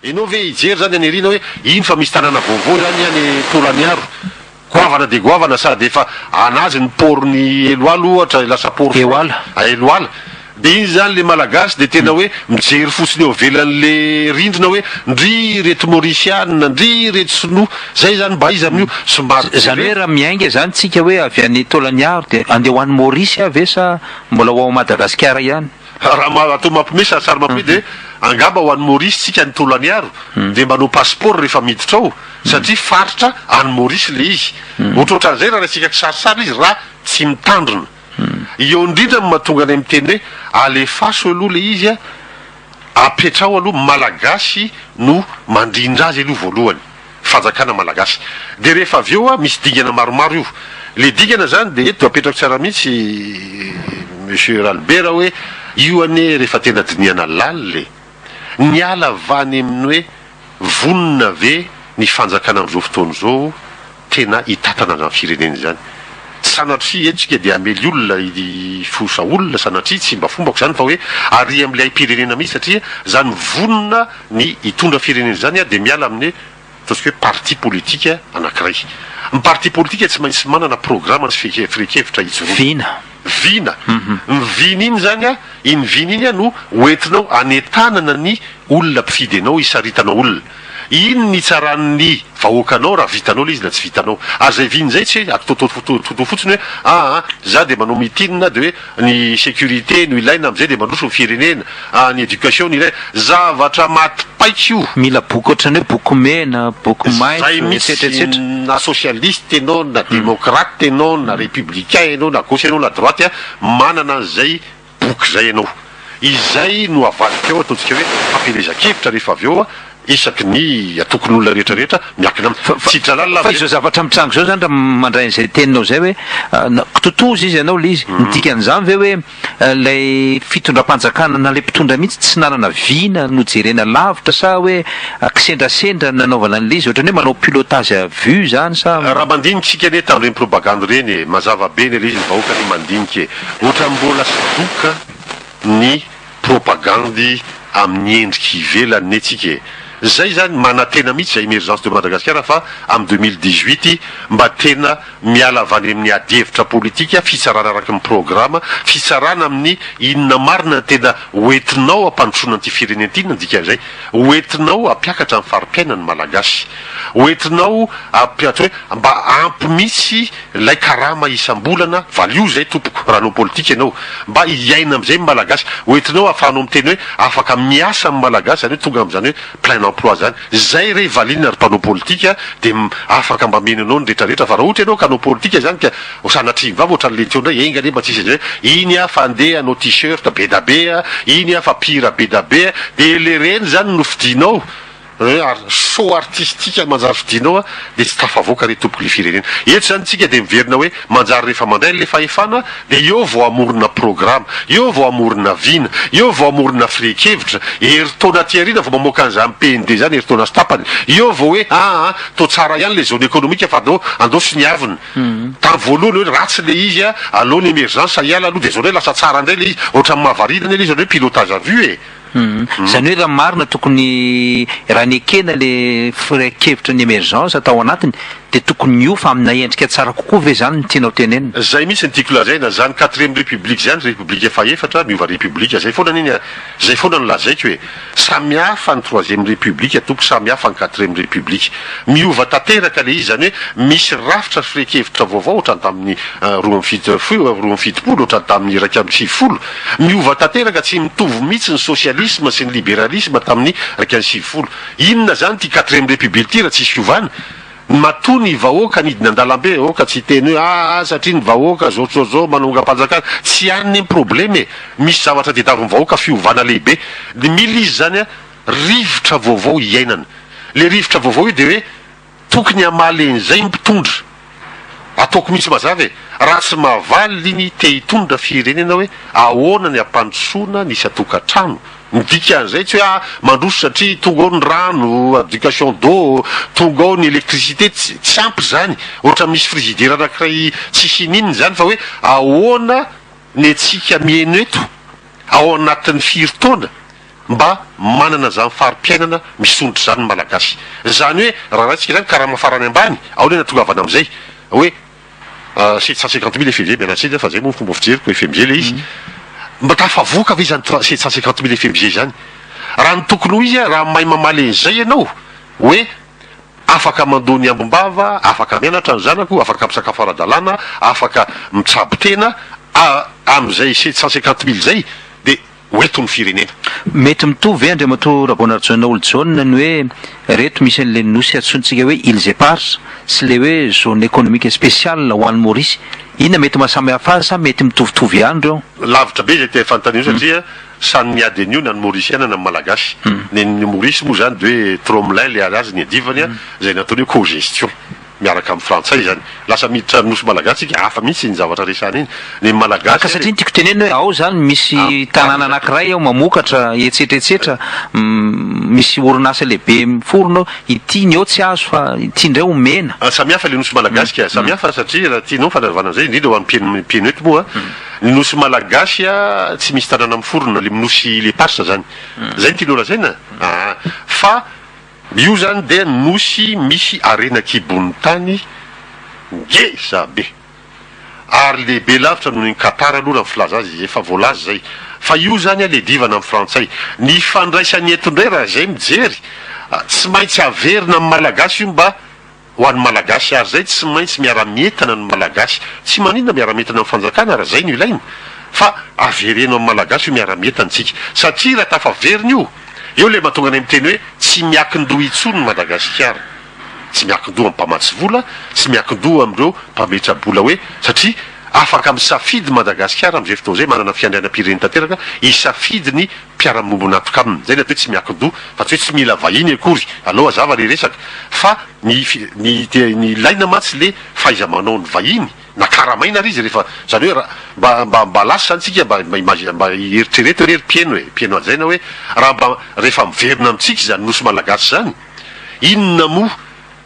ianao ve hijery zany any arina hoe iny fa misy tanàna vaovao zany any Tolaniaro, goavana de goavana sady efa anazy ny porony Eloala ohatra lasa poro Eloala. De iny zany le malagasy de tena hoe mijery fotsiny eo velan'le rindrina hoe ndry reto Mauritianina, ndry reto Sinoa, zay zany mba izy amin'io somary zany hoe raha miainga zany tsika hoe avy any Tolaniaro de andeha ho an'ny Maurice ave sa mbola ho ao Madagasikara ihany? Raha atao mampime sary mampime de angamba ho an'ny Maurice tsika ny Tolaniaro de manao passeport rehefa miditra ao satria faritra any Maurice le izy. Ohatrohatran'izay raha resika kisarisary izy raha tsy mitandrina. Eo indrindra ny mahatonga any miteny hoe alefaso aloha le izy a, apetrao aloha malagasy no mandrindra azy aloha voalohany, fanjakana malagasy. De rehefa avy eo a misy dingana maromaro io. Le dingana zany de eto apetrako tsara mihitsy Monsieur Albert hoe io ane rehefa tena diniana laly le niala vany amin'ny hoe vonina ve ny fanjakana amin'izao fotoana izao tena hitatana amin'ny fireneny zany. Sanatria etsika dia amely olona fosa olona sanatria tsy mba fombako zany fa hoe ary amin'ilay pirenena mihitsy satria zany vonina ny hitondra firenena zany a de miala amin'ny ataontsika hoe parti politika anankiray. Ny parti politika tsy maintsy manana programme sy fekevitra vina. Ny vina iny zany a, iny vina iny a no hoentinao anetanana ny olona mpifidy anao, isaritanao olona. Iny ny tsaran'ny vahoakanao raha vitanao le izy na tsy vitanao. Zay vina zay tsy hoe atotototototoo fotsiny hoe za de manao mitinina de hoe ny sécurité no ilaina am'izay de mandroso ny firenena, ny éducation no ilaina, zavatra maty-paiky io. Mila boky ohatrany hoe boky mena, boky maitso, etc. Na socialiste ianao, na démocrate ianao, na républicain ianao, na gauche ianao, na droite, manana an'izay boky zay ianao. Izay no avadika eo ataontsika hoe fampelezan-kevitra rehefa avy eo isaky ny atokony olona rehetrarehetra miakina tsy dralalina. Fa izao zavatra mitrango zao zany raha mandray an'izay teninao zay hoe totozy izy ianao le izy dikan'izany ve hoe lay fitondram-panjakana na le mpitondra mihitsy tsy nanana vina no jerena lavitra sa hoe kisendrasendra nanaovana an'le izy ohatrany hoe manao pilotage à vue zany sa raha mandinitsika ane tamin'ireny propagande reny mazava be ny le izy vahoaka ny mandiniky ohatra mbola sadoka ny propagandy amin'ny endriky ivelany etsika zay zany mana tena mihitsy zay émergence de Madagascar fa amin'ny 2018 mba tena miala avany amin'ny adihevitra politika fitsarana araky ny programme fitsarana amin'ny inona marina tena hoentinao ampandrosoana an'ity firenena ity nandikan'izay hoentinao ampiakatra amin'ny fari-piainany malagasy hoentinao hoe mba ampy mihitsy lay karama isam-bolana valio zay tompoko raha nao politika ianao mba hiaina am'izay malagasy hoentinao ahafahanao miteny hoe afaka miasa amin'ny malagasy zany hoe tonga am'izany hoe plein emploi zany zay re valina ary mpanao politika de afaka mba menanao ny rehetrarehetra fa raha ohatra ianao ka hanao politika zany ka sanatriny vava ohatrany le teondray engany mba tsisy zay iny a fa andeha anao t-shirt be da be iny a fa pira be da be de le reny zany no fidinao show artistique manjary fidinao de tsy tafavoaka re tompoko le firenena eto zany tsika de miverina hoe manjary rehefa manday le fahefana de eo vao amorona programme eo vao amorona vina eo vao amorona firekevitra heritaona tiarina vao mamoaka an'izany PND zany heritaona sy tapany eo vao hoe to tsara ihany le zone économique fa andao sy niavina tamy voalohany hoe ratsy le izy aloha ny émergence iala aloha de zao hoe lasa tsara ndray le izy ohatrany mahavaridana le izy hoe pilotage à vue zany hoe raha marina tokony raha ny ekena le firekevitra ny émergence atao anatiny de tokony miofa amina endrika tsara kokoa ve zany ny tianao tenenina zay mihitsy ny tiako lazaina zany 4e république zany république efa efatra miova république zay foana niny zay foana no lazaiko hoe samihafa ny 3e république tompo samihafa ny 4e république miova tanteraka le izy zany hoe misy rafitra firekevitra vaovao ohatrany tamin'ny 20 ohatrany tamin'ny 150 miova tanteraka tsy mitovy mihitsy ny socialisme sy ny libéralisme tamin'ny 150 inona zany ty 4e république ty raha tsisy fiovana matony vahoaka nidina andalambe oka tsy teny hoe satria ny vahoaka zao manonga-panjakana tsy anny ny probleme misy zavatra tedaviny vahoaka fiovana lehibe de mila izy zany rivotra vaovao iainana le rivotra vaovao io de hoe tokony amalen'izay mpitondra ataoko misy mazava raha tsy mahavaly iny te hitondra firenena hoe ahoana ny ampandrosoana nisy atokantrano midika an'izay tsy hoe mandroso satria tonga ao ny rano éducation d'eau tonga ao ny électricité tsy ampy zany ohatra misy frigidaire anankiray tsy sininy zany fa hoe ahoana ny atsika mieno eto ao anatin'ny firy taona mba manana zany farim-piainana misondry zany malagasy zany hoe raha ratsika zany karaha mafarany ambany ao le natongavana am'izay hoe 750 000 FMG mianatsika fa zay moa fomba fijeriko FMG le izy mba tafavoaka ve zany 750 000 FMG zany raha ny tokony ho izy raha mahay mamaly an'izay ianao hoe afaka mandony ambombava afaka mianatra ny zanako afaka misakafo ara-dalàna afaka mitsabo tena am'izay 750 000 zay de oetony firenena mety mitovy andriamato rabonaritsona olo jaune ny hoe reto misy an'le nosy atsontsika hoe îles éparses sy le hoe zone économique spéciale ho an'ny Maurice inona mety mahasamy hafa azy sa mety mitovitovy ihany reo lavitra be zay te fanontaniana satria sany miady an'io na ny maorisiana na ny malagasy ny Maurice moa zany de hoe Tromelin le azy ny adivany zay nataony hoe cogestion miaraka amin'ny frantsay zany lasa miditra nosy malagasy sika hafa mihitsy ny zavatra resana iny ny malagasy ka satria tiako tenena hoe ao zany misy tanàna anankiray ao mamokatra etsetretsetra misy orinasa lehibe miforona ity ny ao tsy azo fa ity ndray omena samihafa le nosy malagasy ka samihafa satria raha tianao fanavana an'izay indrindra ho an'ny pienoety moa ny nosy malagasy tsy misy tanàna miforona le nosy le parsa zany zay ny tianao lazaina fa io zany dia nosy misy arena kibon'ny tany ngeza be ary lehibe lavitra noho ny Qatar aloha ny filaza azy efa voalaza zay fa io zany le divana amin'ny frantsay ny fandraisany eto indray raha zay mijery tsy maintsy averina amin'ny malagasy io mba ho an'ny malagasy ary zay tsy maintsy miara-mientana ny malagasy tsy maninona miara-mientana amin'ny fanjakana raha zay no ilaina fa avereno amin'ny malagasy io miara-mientantsika satria raha tafaverina io eo le mahatonga any miteny hoe tsy miakin-doha intsony ny Madagasikara tsy miakin-doha amin'ny mpamatsy vola tsy miakin-doha amin'ireo mpametra-bola hoe satria afaka misafidy Madagasikara amin'izay fotoana zay manana fiandrianam-pirenena tanteraka isafidy ny mpiara-monina afaka aminy zay ny atao hoe tsy miakin-doha fa tsy hoe tsy mila vahiny akory alao azava le resaka fa ny ilaina matsy le fahaiza-manao ny vahiny na karamaina ary izy rehefa zany hoe mba lasa zany tsika mba eritrereto rery mpieno ajaina hoe raha mba rehefa miverina amintsika zany nosy malagasy zany inona moa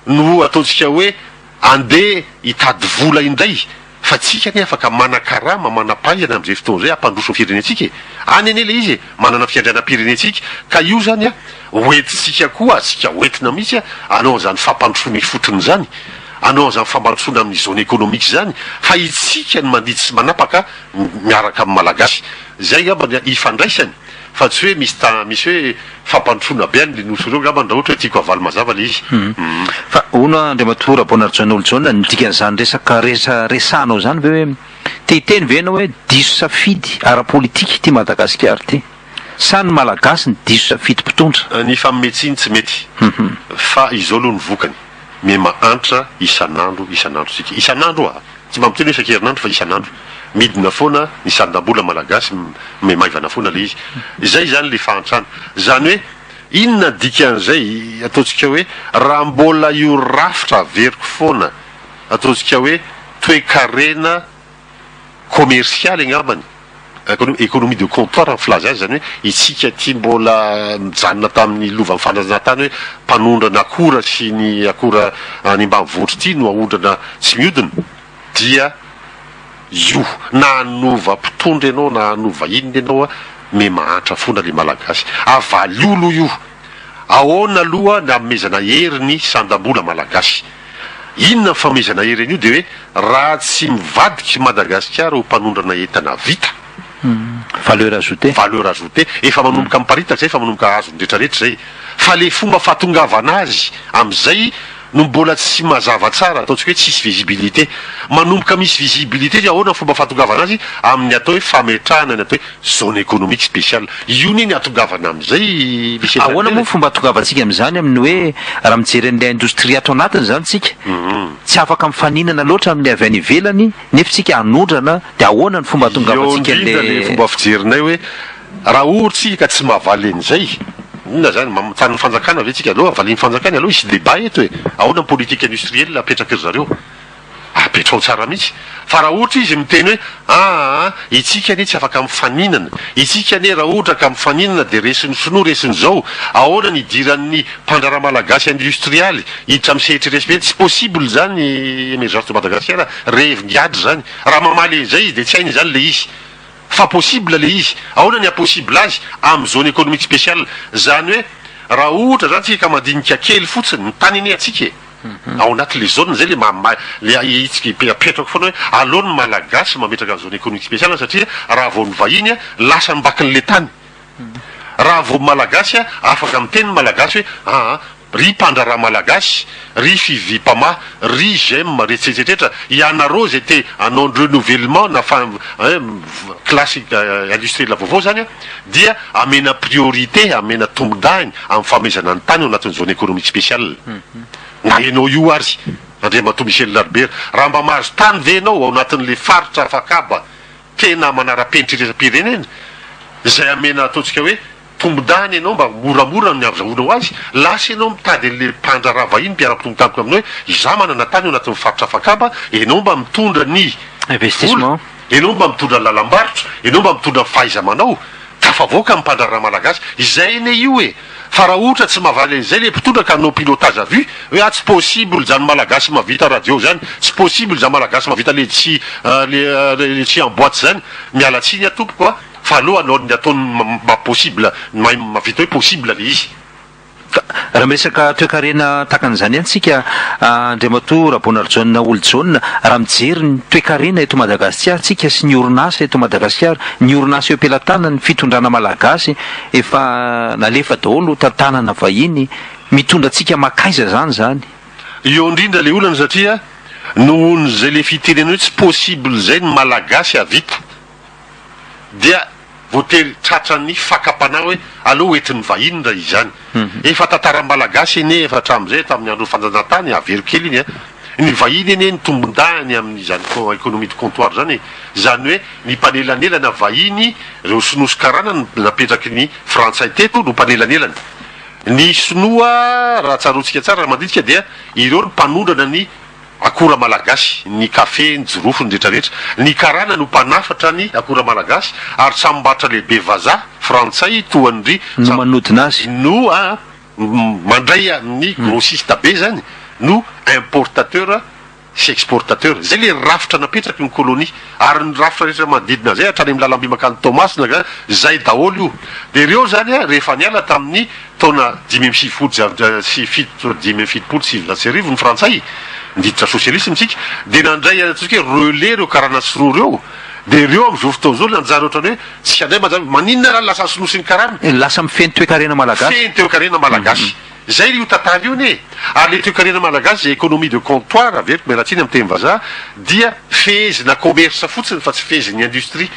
no ataontsika hoe andeha hitady vola indray fa tsika ny afaka mana-karama mana-paizana amin'izay fotoana zay ampandroso ny firenentsika any ane le izy manana fiandrianam-pirenentsika ka io zany oetitsika koa tsika oetina mihitsy anao zany fampandrosoana fotony zany anao zany fampandrosoana amin'ny zone économique zany fa itsika ny mandidy sy manapaka miaraka amin'ny malagasy zay gamba ifandraisany fa tsy hoe misy hoe fampandrosoana be any le nosy reo gamba ndra ohatra hoe tiako avaly mazava le izy fa ona andriamato rabonaritson'olo jaune ny dikan'izany resaka resanao zany ve hoe tehiteny ve anao hoe diso safidy ara-politika ty Madagasikara ty sa ny malagasy ny diso safidy mpitondra ny fametsiny tsy mety fa izao aloha ny vokany mema antra isan'andro sika isan'andro tsy mba miteny hoe isan-kerinandro fa isan'andro midina foana ny sandam-bola malagasy maivana foana le izy zay zany le fahantrana zany hoe inona dikan'izay ataontsika hoe raha mbola io rafitra averiko foana ataontsika hoe toe-karena commercialy angambany économie de comptoir amin'ny filaza azy zany hoe itsika ty mbola mijanona tamin'ny lova ny fandrajana-tany hoe mpanondrana akora sy ny akora any ambanivohitra ty no aondrana tsy mihodina dia io na hanova mpitondra ianao na hanova inona ianao me mahantra foana le malagasy avaly olo io ahoana aloha ny amezana hery ny sandam-bola malagasy inona famezana hery an'io de hoe raha tsy mivadiky Madagasikara ho mpanondrana entana vita valeur ajoutée efa manomboka miparitaka zay efa manomboka azony rehetrarehetra zay fa le fomba fahatongavana azy am'izay no mbola tsy mazava tsara ataontsika hoe tsisy visibilité manomboka misy visibilité zay ahoana fomba fahatongavana azy amin'ny atao hoe fametrahana ny atao hoe zone économique spéciale io ny atongavana am'izay ahoana moa fomba atongavantsika am'izany amin'ny hoe raha mijery an'le indostrie ato anatiny zany tsika tsy afaka mifaninana loatra amin'ny avy any ivelany nefa tsika hanondrana de ahoana ny fomba atongavantsika le fomba fijerinay hoe raha ohatra ka tsy mahavaly an'izay inona zany tany fanjakana ve tsika aloha valiny fanjakana aloha isy débat eto hoe ahoana ny politique industrielle apetraka ry zareo apetrao tsara mihitsy fa raha ohatra izy miteny hoe itsika ane tsy afaka mifaninana itsika ane raha ohatra ka mifaninana de resiny sinoa resiny zao ahoana ny idiran'ny mpandrara malagasy industrialy hiditra misehitry respect tsy possible zany émergence de Madagasikara revy ngiadry zany raha mamaly an'izay de tsy hainy zany le izy fa possible le izy ahoana ny apossible azy amin'ny zone économique spéciale zany hoe raha ohatra zany tsika madinika kely fotsiny ny tany iny atsika ao anaty le zone zay le itsika apetrako foana hoe alohan'ny malagasy mametraka amin'ny zone économique spéciale satria raha vao ny vahiny lasa mbakin'le tany raha vao malagasy afaka amin'ny teny malagasy hoe ry mpandraraha malagasy ry fivipama ry gemme retsetretra ianareo zay te hanao renouvellement na classique industriel vaovao zany dia amena priorité amena tombondany amin'ny famezana ny tany ao anatin'ny zone économique spéciale na ianao io ary Andriamato Michel Larbert raha mba mahazo tany ve ianao ao anatin'le faritra afakaba tena manara-penitretra-pirenena zay amena ataontsika hoe tombondany ianao mba moramora ny azahoanao azy lasa ianao mitady an'le mpandraraha vahiny mpiara-pitongo tamiko aminao hoe iza manana tany ao anatin'ny faritra afakaba ianao mba mitondra ny investissement ianao mba mitondra lalam-barotra ianao mba mitondra fahaiza-manao tafavoaka amin'ny mpandraraha malagasy izay ne io fa raha ohatra tsy mahavaly zay le mpitondra ka anao pilotage à vue hoe tsy possible zany malagasy mavita radio zany tsy possible zany malagasy mavita le tsy en boîte zany mialatsiny atompoko fa aloha anao ny ataony possible mavita hoe possible le izy raha miresaka toe-karena takan'izany antsika Andriamato Rabonarjona Olojona raha mijery ny toe-karena eto Madagasikara tsika sy ny orinasa eto Madagasikara ny orinasa eo ampelatana ny fitondrana malagasy efa nalefa daholo tantanana vahiny mitondra antsika makaiza zany eo indrindra le olana satria nohony zay le fitenena hoe tsy possible zay ny malagasy avita dia voatery tratran'ny fakapana hoe aloha oentin'ny vahiny raha izany efa tantara malagasy ene efa hatram'izay tamin'ny andro fanjanatany avero kely iny ny vahiny ene ny tombondany amin'izany économie de comptoir zany zany hoe ny mpanelanelana vahiny reo sinoso karana napetraky ny frantsay teto no mpanelanelana ny sinoa raha tsarotsika tsara raha manditsika dia ireo ny mpanondrana ny akora malagasy ny kafe ny jirofo ny rehetrarehetra ny karana no mpanafatra ny akora malagasy ary sambatra lehibe vaza frantsay toan'ry no manodina azy no mandray amin'ny grossiste be zany no importateur sy exportateur zay le rafitra napetraky ny kolonia ary ny rafitra rehetra manodidina zay hatrany amin'ny lalamby makany tomasina zay daholo io de ireo zany rehefa niala tamin'ny taona 5 ny frantsay niditra sosialisme tsika de nandray atsika hoe relais reo karana siro reo de reo am'izao fotoana zao nanjary ohatrany hoe tsy andray maninona raha lasa sinosy ny karana lasa mifeny toe-karena malagasy feny toe-karena malagasy zay io tantara io ne ary le toe-karena malagasy zay économie de comptoir averiko mialatsiny amin'ny teny vazaha dia fezina commerce fotsiny fa tsy feziny industrie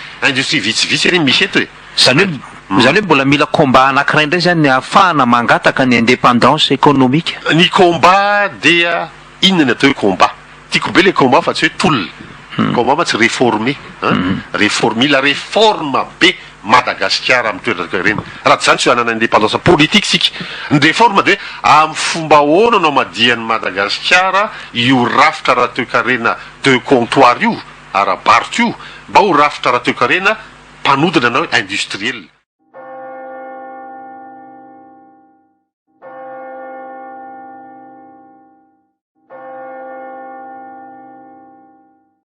vitsivitsy eny misy eto zany hoe mbola mila combat anankiray indray zany ny ahafahana mangataka ny indépendance économique ny combat dia inona ny atao hoe combat tiako be le combat fa tsy hoe tolona combat ma tsy réformer réformer la réforme be Madagasikara amin'ny toerana raha tsy zany tsy hanana indépendance politique sika ny réforme de amin'ny fomba ahoana anao madian'ny Madagasikara io rafitra raha toe-karena de comptoir io arabaritra io mba ho rafitra raha toe-karena mpanodina anao industriel